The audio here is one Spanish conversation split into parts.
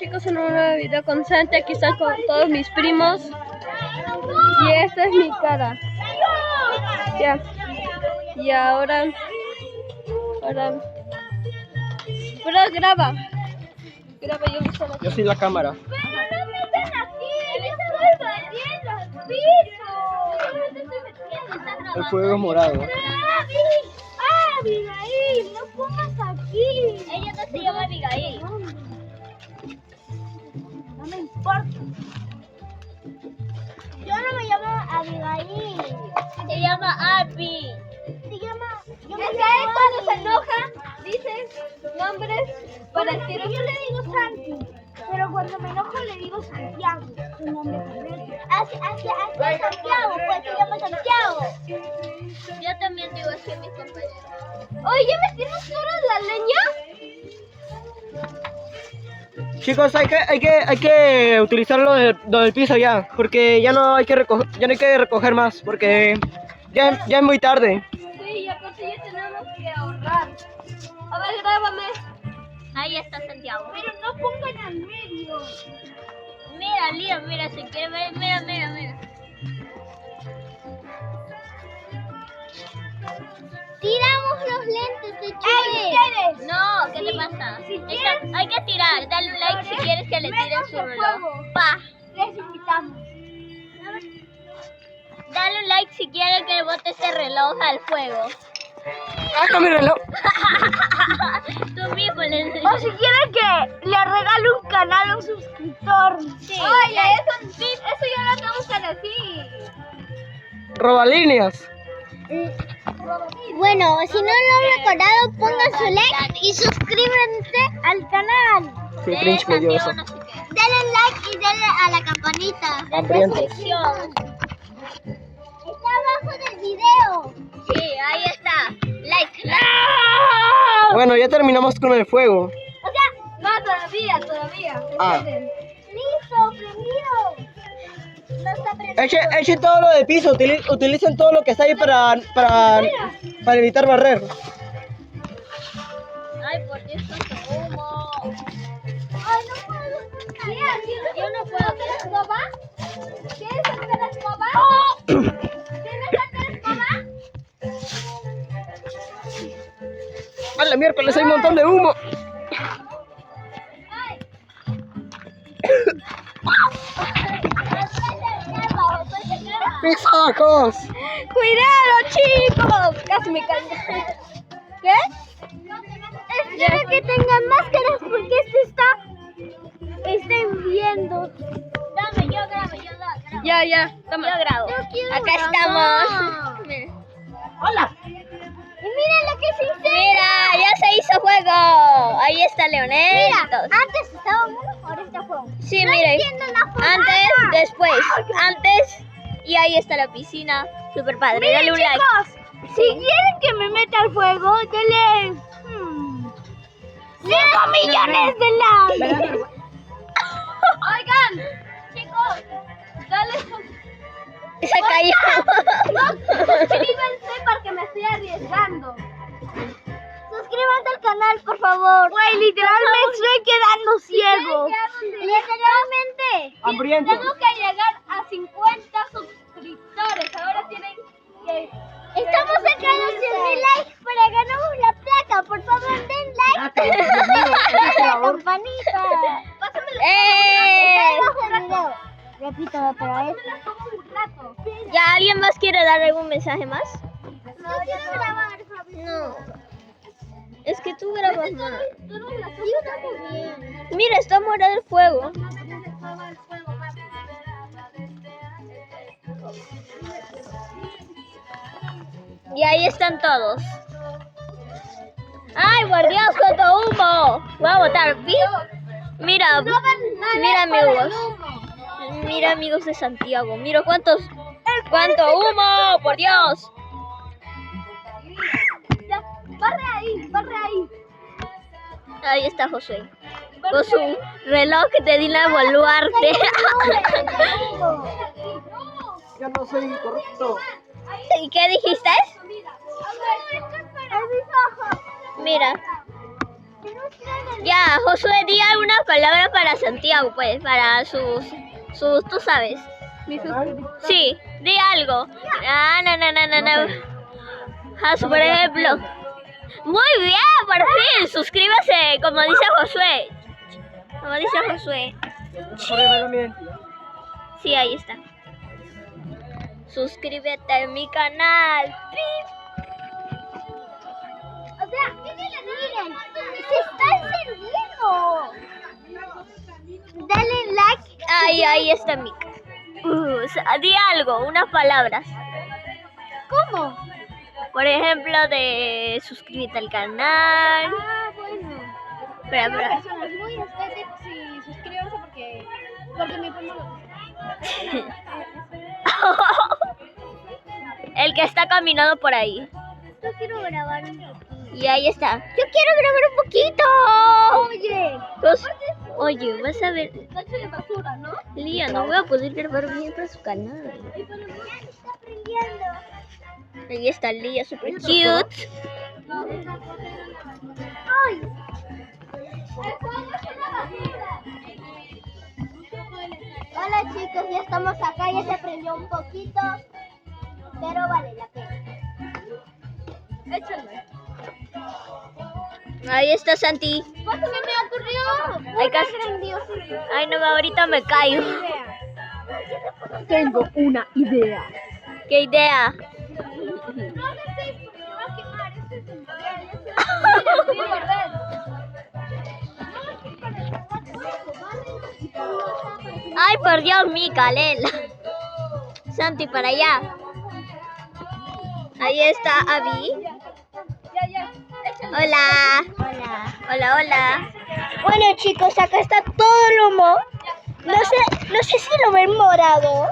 chicos, en un nuevo video con Santi. Aquí están con todos mis primos. Y esta es mi cara. Ya. Y ahora. Pero graba. Graba, Yo soy la cámara. Pero no me están así, yo estoy batiendo al piso. Yo no te estoy metiendo, estás grabando. El fuego es morado. Abigail, no pongas aquí. Ella no se llama Abigail. No me importa. Yo no me llamo Abigail. Se llama Abby. Se llama... Yo Es que él cuando se enoja dice nombres para decir. Yo le digo Santi, pero cuando me enojo le digo Santiago. Su nombre completo. Así es Santiago, pues se llama Santiago. Yo también digo así a mis compañeros. Oye, ¿ya metieron toda la leña? Chicos, hay que utilizar lo del piso ya, porque ya no hay que recoger más, porque ya es muy tarde. Sí, aparte ya tenemos que ahorrar. A ver, grábame. Ahí está Santiago. Pero no pongan al medio. Mira, Lía, mira, si quieres ver, mira. Tiramos los lentes de Chile. No, ¿qué te pasa? Hay que tirar, dale un like si quieres que le tiren su reloj. Pa. Les invitamos. Dale un like si quieres que bote ese reloj al fuego. ¡Ah, mi reloj! Tú mismo le O si quieren que le regale un canal a un suscriptor. Sí. Oye, eso ya lo tenemos a decir. Robalíneas. Bueno, si no lo han recordado, pongan su like y suscríbanse al canal. Sí, Grinch me dio eso. No sé qué. Denle like y denle a la campanita. Hambriento. Sección. Está abajo del video. Sí, ahí está. Like. Bueno, ya terminamos con el fuego. O sea, No, todavía. Ah. Esperen. listo, prendido. No está prendido. Echen todo lo del piso, utilicen todo lo que está ahí para evitar barrer. Ay, por Dios, tanto humo. Ay, no puedo. Mira, Yo no puedo. ¿quieres escoba? ¿Quieres sacar la escoba? ¿Quieres sacar la escoba? ¡A la miércoles hay un montón de humo! ¡Mis ojos! ¡Cuidado, chicos! Casi me caigo. ¿Qué? Espero que tengan máscaras porque está hirviendo. Dame, yo grabo. Ya. Toma. Yo grabo. Yo quiero Acá grabar. estamos. Mira. ¡Hola! Y miren lo que se hizo. Mira, ya se hizo fuego. Ahí está Leonel. Mira, Todos. antes estaba uno, ahora está fuego. Sí, No miren. entiendo la fumada. Antes, después. Antes. Y ahí está la piscina. Super padre. Miren, Dale un like. chicos, si quieren que me meta al fuego, denle 5 millones de likes. Oigan, chicos, dale Se cayó. suscríbanse porque me estoy arriesgando. Suscríbanse al canal, por favor. Güey, literal me estoy quedando ciego. Literalmente. ¡Hambriento! Tengo que llegar a 50 suscriptores. Ahora tienen que... Estamos cerca de los 100,000 likes para ganamos la placa. Por favor, den like y activen la campanita. Está abajo del video. Repito otra vez. Me las pongo un rato. ¿Ya alguien más quiere dar algún mensaje más? No quiero grabar, Fabi. No. Es que tú grabas más. Yo también. Mira, está morado el fuego. Y ahí están todos. ¡Ay, por Dios, cuánto humo! Voy a botar. Mira, amigos. Mira, amigos de Santiago. Mira cuánto humo, por Dios. Ya, barre ahí. Ahí está José. Con su reloj de Dina Boluarte. Ya no soy corrupto. ¿Y qué dijiste? Mira. Ya, Josué, di alguna palabra para Santiago, pues, para sus, tú sabes. Sí, di algo. No. Por ejemplo. Muy bien, por fin, suscríbase, como dice Josué. Como dice Josué. Sí, ahí está. Suscríbete a mi canal. O sea, miren, se está encendiendo. Dale like. Ahí está mi canal. Di algo, unas palabras. ¿Cómo? Por ejemplo, de suscríbete al canal. Ah, bueno. Espera. Personas muy estéticas, sí, suscríbanse porque mi primo lo dice. El que está caminando por ahí. Yo quiero grabar un poquito. Y ahí está. Yo quiero grabar un poquito. Oye. Pues, oye, vas a ver. Tacho de basura, ¿no? Lía, no voy a poder grabar bien para su canal. Está prendiendo. Ahí está Lía, super cute. ¡Ay! Hola chicos, ya estamos acá, ya se prendió un poquito, pero vale la pena. Échale. Ahí está Santi. ¡Pues se me ocurrió! Ay, casi. Grandiosísimo. Ay, no, ahorita me caigo. Tengo una idea. ¿Qué idea? No hagas esto, porque va a quemar. Esto es un sí, ¿verdad? Ay, por Dios, Mica, Lela. Santi, para allá. Ahí está Abby. Ya. Hola. Bueno chicos, acá está todo el humo. No sé si lo ven morado.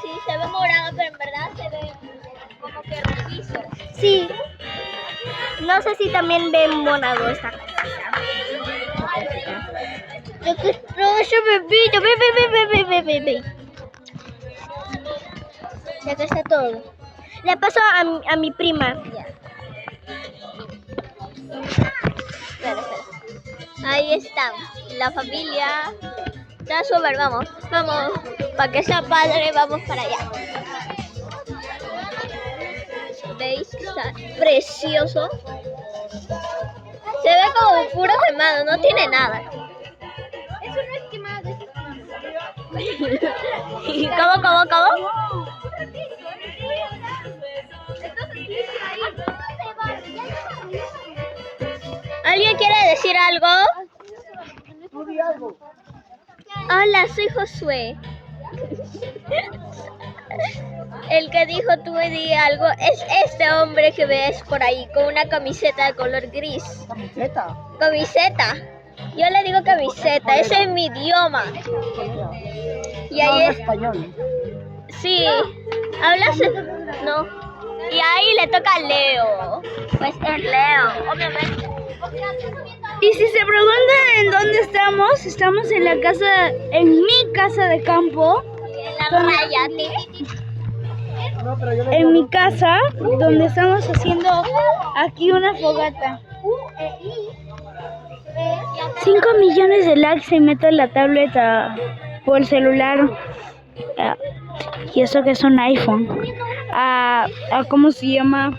Sí, se ve morado, pero en verdad se ve como que rojizo. Sí. No sé si también ven morado esta cosa. Ve. Y acá está todo. Le paso a mi prima. Espera. Ahí está, la familia. Está súper, vamos. Para que sea padre, vamos para allá. ¿Veis? Está precioso. Se ve como puro quemado, no tiene nada. Eso no es quemado, eso es quemado. ¿Cómo? ¿Alguien quiere decir algo? Hola, soy Josué. El que dijo tú di algo es este hombre que ves por ahí con una camiseta de color gris. ¿Camiseta? Yo le digo camiseta, ese es mi idioma. Y ahí es español. Sí, hablas. No. Y ahí le toca a Leo. Pues es Leo, obviamente. Y si se preguntan en dónde estamos en mi casa de campo, En la raya, en mi casa, donde estamos haciendo aquí una fogata. 5 millones de likes y meto la tableta o el celular. Y eso que es un iPhone. ¿Cómo se llama?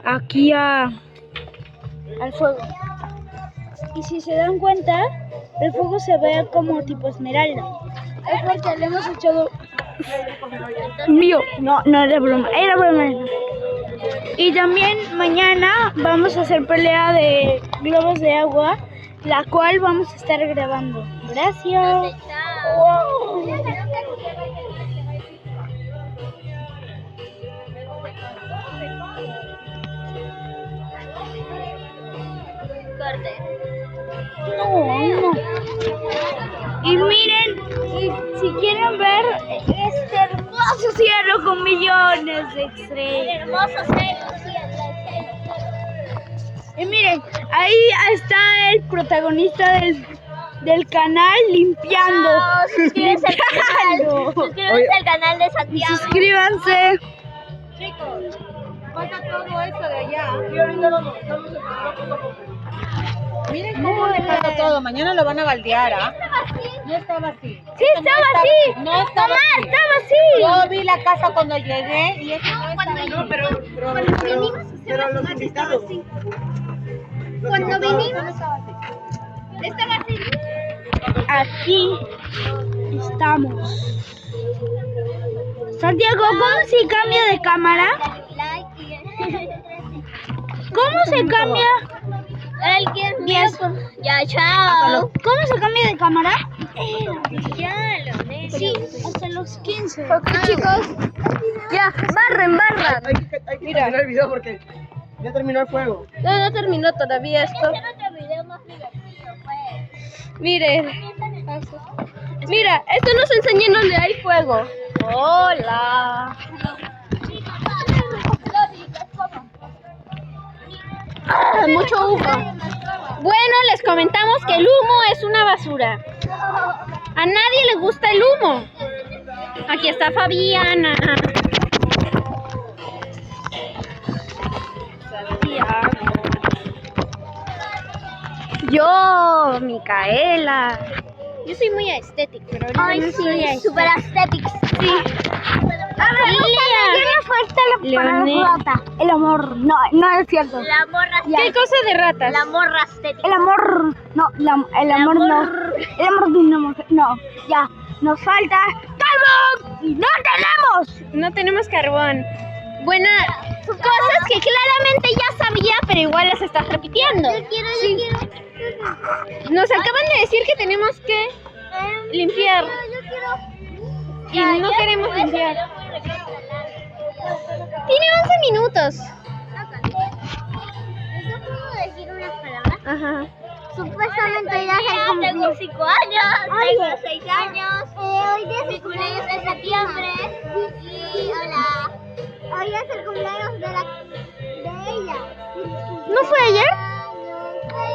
Aquí al fuego. Y si se dan cuenta, el fuego se ve como tipo esmeralda. Es porque le hemos echado... Mío, no era broma, Y también mañana vamos a hacer pelea de globos de agua, la cual vamos a estar grabando. Gracias. Corte. No. Y miren, si quieren ver este hermoso cielo con millones de estrellas. Hermoso cielo. Y miren, ahí está el protagonista del canal limpiando. Suscríbanse al canal. Suscríbanse al canal de Santiago. Suscríbanse. Falta todo eso de allá. Y ahorita vamos a Miren cómo han dejado todo. Mañana lo van a baldear, ¿ah? No estaba así. Sí, estaba así. No estaba Mamá, así. estaba así. Yo vi la casa cuando llegué y eso no estaba así. No, pero los invitados. Cuando vinimos, estaba así. Aquí estamos. Santiago, ¿cómo se cambia de cámara? ¿Cómo se cambia? Alguien mira. Ya, chao. ¿Cómo se cambia de cámara? Ya lo ves. Sí, hasta los 15. Chicos, ya, barran. Hay que terminar el video porque ya terminó el juego. No terminó todavía esto. otro video más divertido, pues. Miren. Mira, esto nos enseña en donde hay fuego. Hola. Mucho humo. Bueno, les comentamos que el humo es una basura. A nadie le gusta el humo. Aquí está Fabiana. Santiago. Yo, Micaela. Yo soy muy estética, pero ahorita Ay, no soy sí, super aesthetics. Sí. A ver, Tiene fuerte la Leonel. rata. El amor. No, no es cierto. La morra ¿Qué cosa de ratas? La morra estética. El amor. No, el amor no. El amor de una mujer. No, ya. Nos falta carbón. Y no tenemos. No tenemos carbón. Buena. Cosas que claramente ya sabía, pero igual las estás repitiendo. yo quiero. Nos acaban de decir que tenemos que limpiar. Yo quiero. Y no queremos limpiar. Tiene 11 minutos. ¿Yo puedo decir unas palabras? Ajá. Supuestamente hoy hace el Tengo cumpleaños. 5 años. Tengo 6 años. Hoy es Mi el cumpleaños es en septiembre. Y hola. Hoy es el cumpleaños de ella. ¿No fue ayer?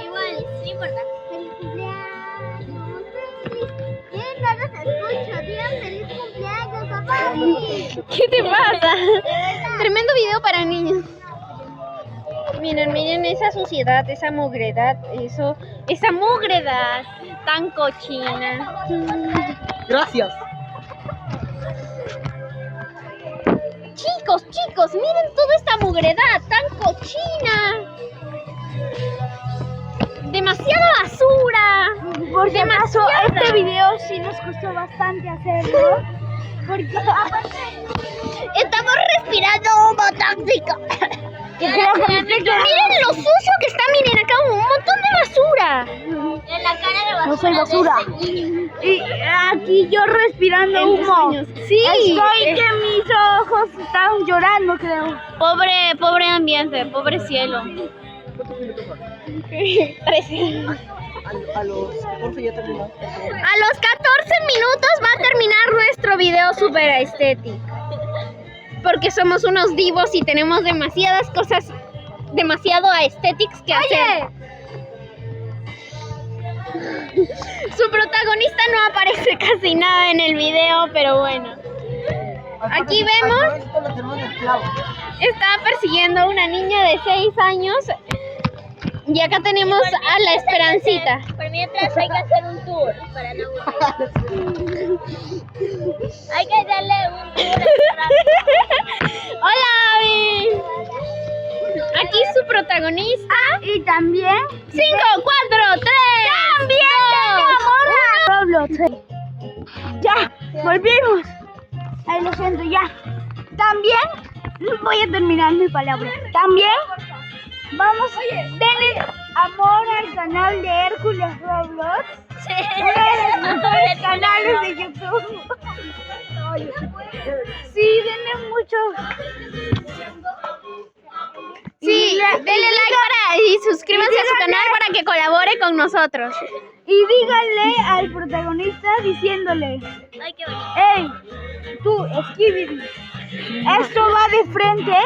Igual, no importa. Feliz cumpleaños, feliz. Bien, no los escucho. Digan feliz cumpleaños, papá. ¿Qué te pasa? Tremendo video para niños. Miren esa suciedad, esa mugredad, esa mugredad tan cochina. Gracias. Chicos, miren toda esta mugredad tan cochina. Demasiada basura. Por si acaso, este video sí nos costó bastante hacerlo. Porque Estamos respirando humo tóxico. Miren lo sucio que está, miren acá un montón de basura. En la cara de basura. no soy basura. de ese niño. Y aquí yo respirando humo. Sí. Estoy que mis ojos están llorando, creo. Pobre ambiente, pobre cielo. ¿Cuántos minutos más? 13. A los 14 ya terminó. A los 14 minutos va a terminar nuestro video super estético. Porque somos unos divos y tenemos demasiadas cosas, demasiado aesthetics que hacer. Su protagonista no aparece casi nada en el video, pero bueno. Aquí vemos, está persiguiendo a una niña de 6 años. Y acá tenemos a la Esperancita. Por mientras hay que hacer un tour para no aburrir. Hay que darle un tour. ¡Hola, Abby! Aquí su protagonista. Y también 5, 4, 3, Roblox. Ya, volvimos. Ay, lo siento, ya. También voy a terminar mi palabra. También vamos a denle amor al canal de Hércules Roblox. Uno de los mejores canales de YouTube. Sí, denle mucho. Sí, denle like y suscríbanse a su canal para que colabore con nosotros. Y díganle al protagonista diciéndole: Ay, qué bonito. hey, tú, Skibidi, esto va de frente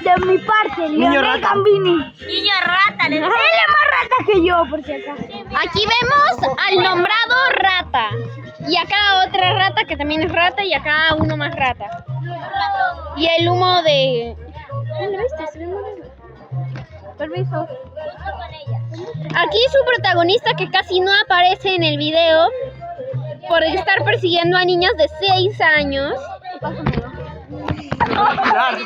de mi parte, Niño Leonel rata. Gambini. Niño rata, le Él es más rata que yo, por si acaso. Aquí vemos al nombrado rata. Y acá otra rata que también es rata y acá uno más rata. Y el humo de... ¿Lo viste? Se ve muy bien. Permiso. Aquí su protagonista que casi no aparece en el video por estar persiguiendo a niños de 6 años. Claro.